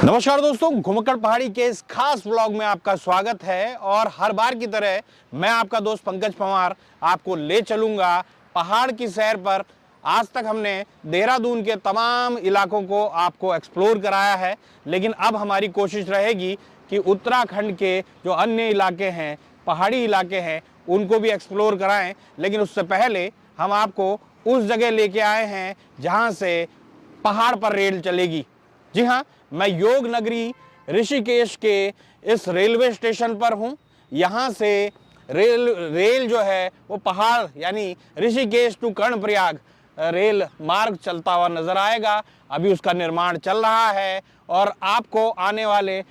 नमस्कार दोस्तों, घुमक्कड़ पहाड़ी के इस खास व्लॉग में आपका स्वागत है। और हर बार की तरह मैं आपका दोस्त पंकज पंवार आपको ले चलूंगा पहाड़ की सैर पर। आज तक हमने देहरादून के तमाम इलाकों को आपको एक्सप्लोर कराया है, लेकिन अब हमारी कोशिश रहेगी कि उत्तराखंड के जो अन्य इलाके हैं, पहाड़ी इलाके हैं, उनको भी एक्सप्लोर कराएं। लेकिन उससे पहले हम आपको उस जगह लेके आए हैं जहां से पहाड़ पर रेल चलेगी। जी हाँ, मैं योग नगरी ऋषिकेश के इस रेलवे स्टेशन पर हूँ। यहाँ से रेल जो है वो पहाड़ यानी ऋषिकेश टू कर्णप्रयाग रेल मार्ग चलता हुआ नजर आएगा। अभी उसका निर्माण चल रहा है और आपको आने वाले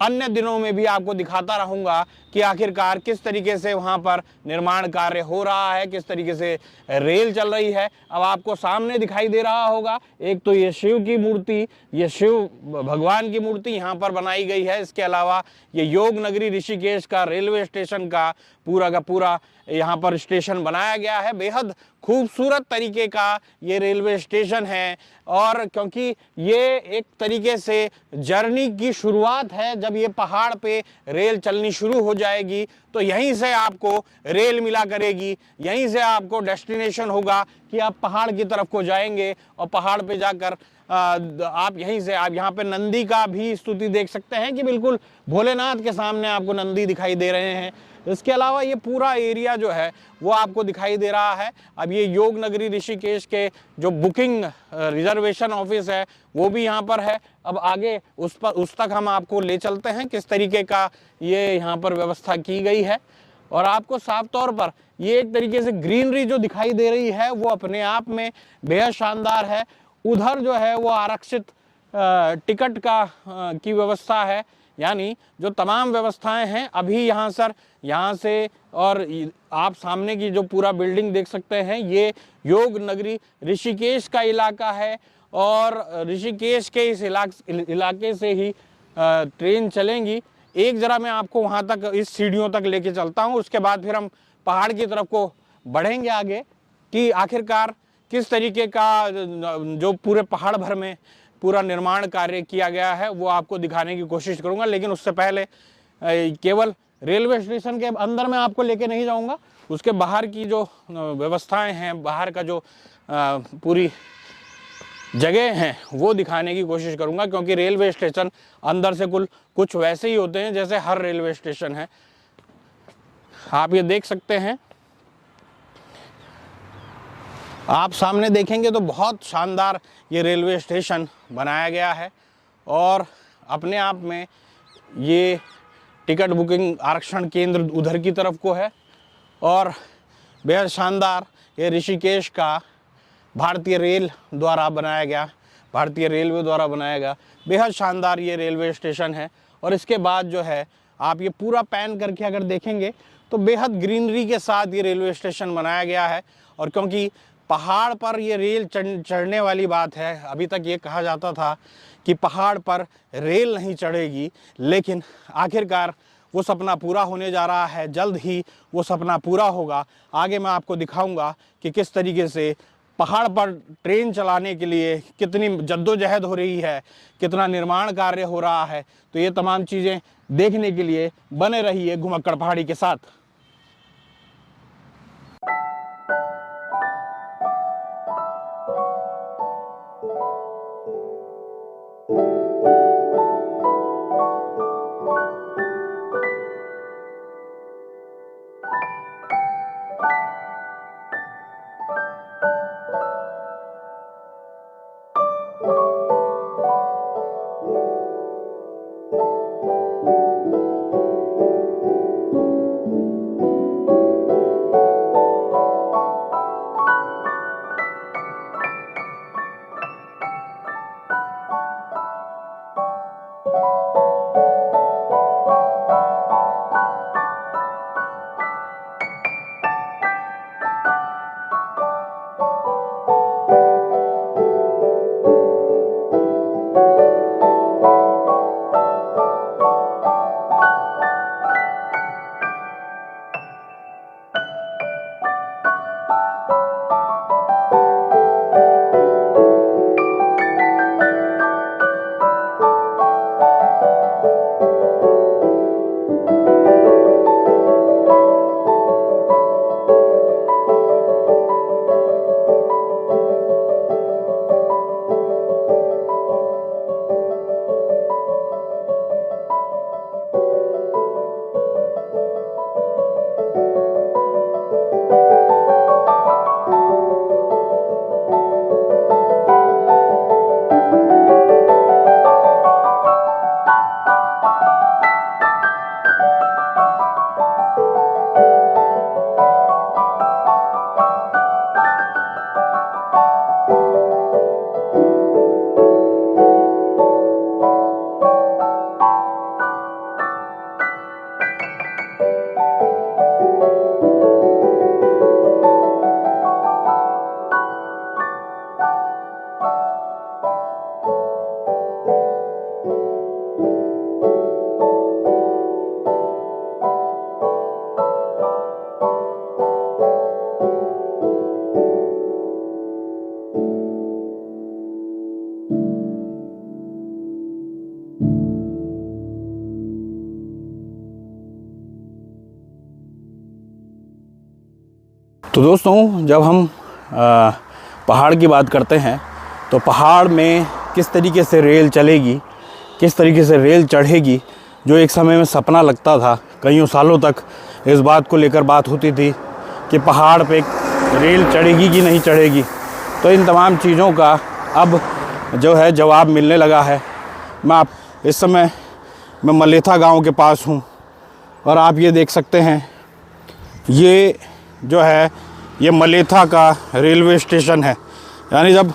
अन्य दिनों में भी आपको दिखाता रहूंगा कि आखिरकार किस तरीके से वहां पर निर्माण कार्य हो रहा है, किस तरीके से रेल चल रही है। अब आपको सामने दिखाई दे रहा होगा, एक तो ये शिव की मूर्ति, ये शिव भगवान की मूर्ति यहाँ पर बनाई गई है। इसके अलावा ये योग नगरी ऋषिकेश का रेलवे स्टेशन का पूरा यहाँ पर स्टेशन बनाया गया है। बेहद खूबसूरत तरीके का ये रेलवे स्टेशन है और क्योंकि ये एक तरीके से जर्नी की शुरुआत है, जब ये पहाड़ पे रेल चलनी शुरू हो जाएगी तो यहीं से आपको रेल मिला करेगी, यहीं से आपको डेस्टिनेशन होगा कि आप पहाड़ की तरफ को जाएंगे और पहाड़ पे जाकर आप यहीं से आप यहाँ पे नंदी का भी स्तुति देख सकते हैं कि बिल्कुल भोलेनाथ के सामने आपको नंदी दिखाई दे रहे हैं। इसके अलावा ये पूरा एरिया जो है वो आपको दिखाई दे रहा है। अब ये योग नगरी ऋषिकेश के जो बुकिंग रिजर्वेशन ऑफिस है वो भी यहाँ पर है। अब आगे उस तक हम आपको ले चलते हैं किस तरीके का ये यहाँ पर व्यवस्था की गई है। और आपको साफ तौर पर ये एक तरीके से ग्रीनरी जो दिखाई दे रही है वो अपने आप में बेहद शानदार है। उधर जो है वो आरक्षित टिकट की व्यवस्था है, यानी जो तमाम व्यवस्थाएं हैं अभी यहाँ से और आप सामने की जो पूरा बिल्डिंग देख सकते हैं ये योग नगरी ऋषिकेश का इलाका है। और ऋषिकेश के इस इलाके से ही ट्रेन चलेंगी। एक जरा मैं आपको वहाँ तक इस सीढ़ियों तक लेके चलता हूँ, उसके बाद फिर हम पहाड़ की तरफ को बढ़ेंगे आगे कि आखिरकार किस तरीके का जो पूरे पहाड़ भर में पूरा निर्माण कार्य किया गया है वो आपको दिखाने की कोशिश करूंगा। लेकिन उससे पहले केवल रेलवे स्टेशन के अंदर मैं आपको लेके नहीं जाऊंगा, उसके बाहर की जो व्यवस्थाएं हैं, बाहर का जो पूरी जगह हैं वो दिखाने की कोशिश करूंगा, क्योंकि रेलवे स्टेशन अंदर से कुछ वैसे ही होते हैं जैसे हर रेलवे स्टेशन है। आप ये देख सकते हैं, आप सामने देखेंगे तो बहुत शानदार ये रेलवे स्टेशन बनाया गया है और अपने आप में ये टिकट बुकिंग आरक्षण केंद्र उधर की तरफ को है। और बेहद शानदार ये ऋषिकेश का भारतीय रेलवे द्वारा बनाया गया बेहद शानदार ये रेलवे स्टेशन है। और इसके बाद जो है आप ये पूरा पैन करके अगर देखेंगे तो बेहद ग्रीनरी के साथ ये रेलवे स्टेशन बनाया गया है। और क्योंकि पहाड़ पर ये रेल चढ़ने वाली बात है। अभी तक ये कहा जाता था कि पहाड़ पर रेल नहीं चढ़ेगी, लेकिन आखिरकार वो सपना पूरा होने जा रहा है। जल्द ही वो सपना पूरा होगा। आगे मैं आपको दिखाऊंगा कि किस तरीके से पहाड़ पर ट्रेन चलाने के लिए कितनी जद्दोजहद हो रही है, कितना निर्माण कार्य हो रहा है। तो ये तमाम चीज़ें देखने के लिए बने रहिए घुमक्कड़ पहाड़ी के साथ। तो दोस्तों, जब हम पहाड़ की बात करते हैं तो पहाड़ में किस तरीके से रेल चलेगी, किस तरीके से रेल चढ़ेगी, जो एक समय में सपना लगता था। कईयों सालों तक इस बात को लेकर बात होती थी कि पहाड़ पे रेल चढ़ेगी कि नहीं चढ़ेगी। तो इन तमाम चीज़ों का अब जो है जवाब मिलने लगा है। इस समय मैं मलेथा गांव के पास हूं और आप ये देख सकते हैं, ये जो है ये मलेथा का रेलवे स्टेशन है। यानी जब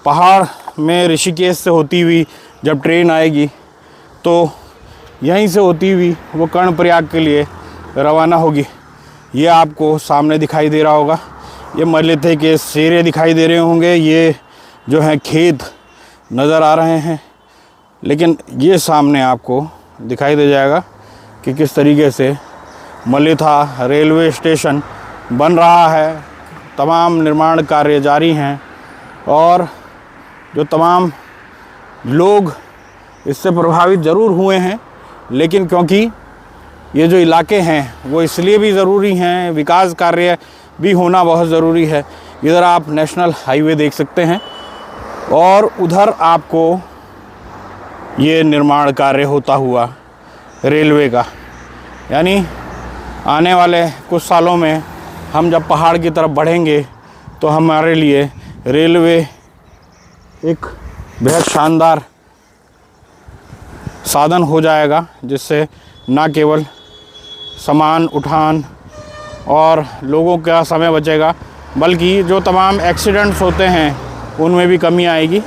पहाड़ में ऋषिकेश से होती हुई जब ट्रेन आएगी तो यहीं से होती हुई वो कर्णप्रयाग के लिए रवाना होगी। ये आपको सामने दिखाई दे रहा होगा, ये मलेथे के सेरे दिखाई दे रहे होंगे, ये जो है खेत नज़र आ रहे हैं। लेकिन ये सामने आपको दिखाई दे जाएगा कि किस तरीके से मलेथा रेलवे स्टेशन बन रहा है। तमाम निर्माण कार्य जारी हैं और जो तमाम लोग इससे प्रभावित ज़रूर हुए हैं, लेकिन क्योंकि ये जो इलाके हैं वो इसलिए भी ज़रूरी हैं, विकास कार्य भी होना बहुत ज़रूरी है। इधर आप नेशनल हाईवे देख सकते हैं और उधर आपको ये निर्माण कार्य होता हुआ रेलवे का। यानी आने वाले कुछ सालों में हम जब पहाड़ की तरफ बढ़ेंगे तो हमारे लिए रेलवे एक बेहद शानदार साधन हो जाएगा, जिससे न केवल सामान उठान और लोगों का समय बचेगा, बल्कि जो तमाम एक्सीडेंट्स होते हैं उनमें भी कमी आएगी।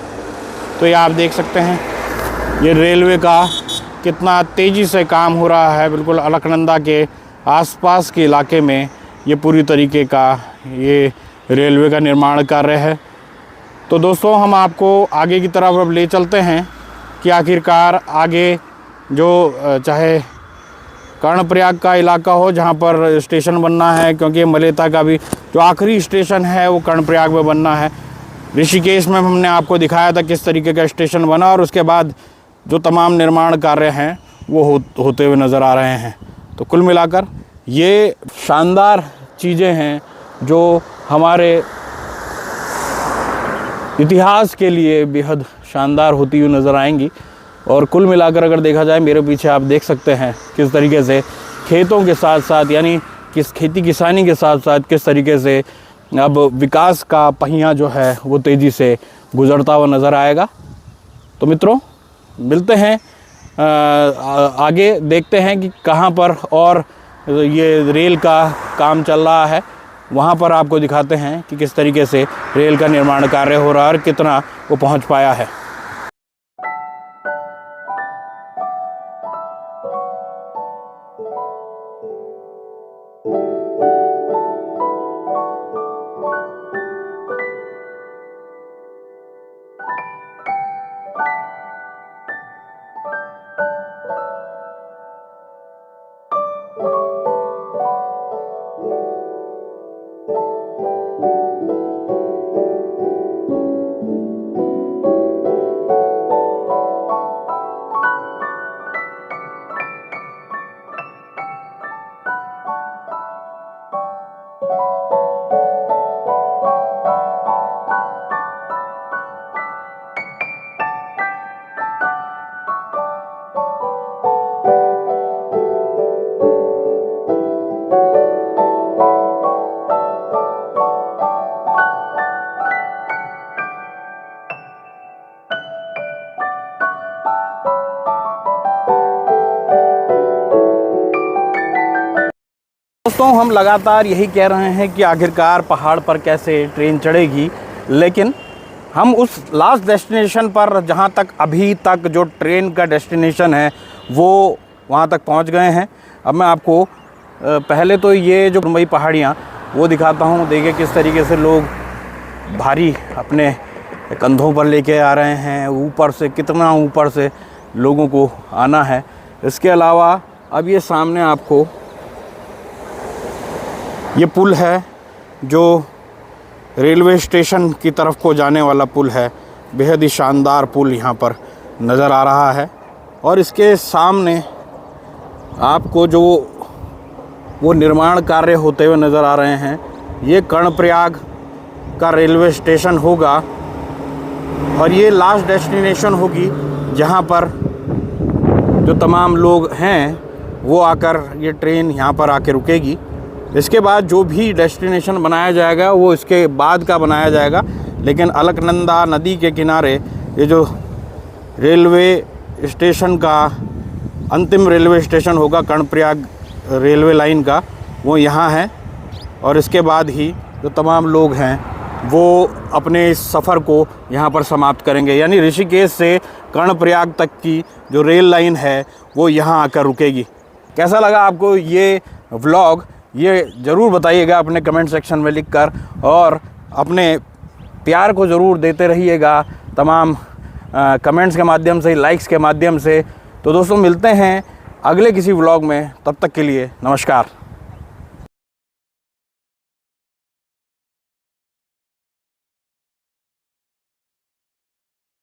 तो ये आप देख सकते हैं, ये रेलवे का कितना तेज़ी से काम हो रहा है। बिल्कुल अलकनंदा के आसपास के इलाके में ये पूरी तरीके का ये रेलवे का निर्माण कार्य है। तो दोस्तों हम आपको आगे की तरफ अब ले चलते हैं कि आखिरकार आगे जो चाहे कर्णप्रयाग का इलाका हो जहाँ पर स्टेशन बनना है, क्योंकि मलेता का भी जो आखिरी स्टेशन है वो कर्णप्रयाग में बनना है। ऋषिकेश में हमने आपको दिखाया था किस तरीके का स्टेशन बना, और उसके बाद जो तमाम निर्माण कार्य हैं वो होते हुए नज़र आ रहे हैं। तो कुल मिलाकर ये शानदार चीज़ें हैं जो हमारे इतिहास के लिए बेहद शानदार होती हुई नज़र आएंगी। और कुल मिलाकर अगर देखा जाए, मेरे पीछे आप देख सकते हैं किस तरीके से खेतों के साथ साथ, यानी किस खेती किसानी के साथ साथ किस तरीके से अब विकास का पहिया जो है वो तेज़ी से गुजरता हुआ नज़र आएगा। तो मित्रों मिलते हैं आगे, देखते हैं कि कहाँ पर और ये रेल का काम चल रहा है, वहाँ पर आपको दिखाते हैं कि किस तरीके से रेल का निर्माण कार्य हो रहा है और कितना वो पहुँच पाया है। दोस्तों हम लगातार यही कह रहे हैं कि आखिरकार पहाड़ पर कैसे ट्रेन चढ़ेगी, लेकिन हम उस लास्ट डेस्टिनेशन पर, जहां तक अभी तक जो ट्रेन का डेस्टिनेशन है वो वहां तक पहुंच गए हैं। अब मैं आपको पहले तो ये जो मुंबई पहाड़ियाँ वो दिखाता हूं। देखिए किस तरीके से लोग भारी अपने कंधों पर लेके आ रहे हैं, ऊपर से कितना ऊपर से लोगों को आना है। इसके अलावा अब ये सामने आपको ये पुल है जो रेलवे स्टेशन की तरफ को जाने वाला पुल है। बेहद ही शानदार पुल यहाँ पर नज़र आ रहा है, और इसके सामने आपको जो वो निर्माण कार्य होते हुए नज़र आ रहे हैं, ये कर्णप्रयाग का रेलवे स्टेशन होगा, और ये लास्ट डेस्टिनेशन होगी जहाँ पर जो तमाम लोग हैं वो आकर ये ट्रेन यहाँ पर आके रुकेगी। इसके बाद जो भी डेस्टिनेशन बनाया जाएगा वो इसके बाद का बनाया जाएगा, लेकिन अलकनंदा नदी के किनारे ये जो रेलवे स्टेशन का अंतिम रेलवे स्टेशन होगा कर्णप्रयाग रेलवे लाइन का, वो यहाँ है। और इसके बाद ही जो तमाम लोग हैं वो अपने इस सफ़र को यहाँ पर समाप्त करेंगे, यानी ऋषिकेश से कर्णप्रयाग तक की जो रेल लाइन है वो यहाँ आकर रुकेगी। कैसा लगा आपको ये व्लॉग, ये ज़रूर बताइएगा अपने कमेंट सेक्शन में लिखकर, और अपने प्यार को ज़रूर देते रहिएगा तमाम कमेंट्स के माध्यम से, लाइक्स के माध्यम से। तो दोस्तों मिलते हैं अगले किसी व्लॉग में, तब तक के लिए नमस्कार।